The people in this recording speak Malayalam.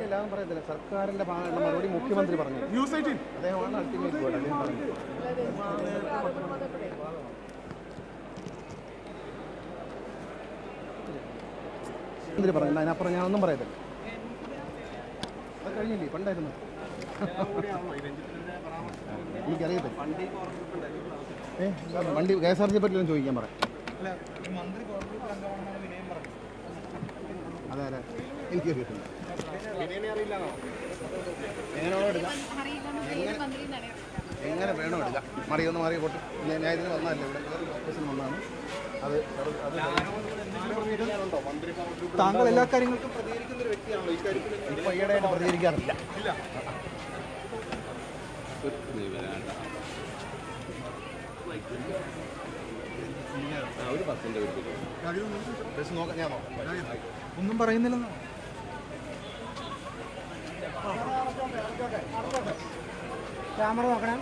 എല്ലാവരും പറയത്തില്ല. സർക്കാരിന്റെ ഭാഗമായിട്ടുള്ള മറുപടി മുഖ്യമന്ത്രി പറഞ്ഞു. അദ്ദേഹമാണ് അൾട്ടിമേറ്റ് വേർഡ്. അദ്ദേഹം പറഞ്ഞു മുഖ്യമന്ത്രി പറഞ്ഞില്ല. അതിനപ്പുറം ഞാനൊന്നും പറയത്തില്ല. അത് കഴിഞ്ഞില്ലേ? പണ്ടായിരുന്നു. എനിക്കറിയത്തില്ല. വണ്ടി KSRTC പറ്റിയൊന്നും ചോദിക്കാൻ പറയാം. അതെ അതെ, എനിക്കറിയത്തില്ല. എങ്ങനെ വേണോ എടുക്കാം. മറിയൊന്ന് മാറി കൊട്ട്. ഞാൻ ഇതിന് വന്നതല്ലേ, ഇവിടെ ഓഫീസിൽ വന്നതാണ്. അത് താങ്കൾ എല്ലാ കാര്യങ്ങൾക്കും പ്രതികരിക്കുന്ന ഒരു വ്യക്തിയാണല്ലോ. ഈ കാര്യത്തിൽ ഇപ്പോൾ ഈയിടെയായിട്ട് പ്രതികരിക്കാറില്ല. ഒന്നും പറയുന്നില്ലെന്നോ? ക്യാമറ നോക്കണം.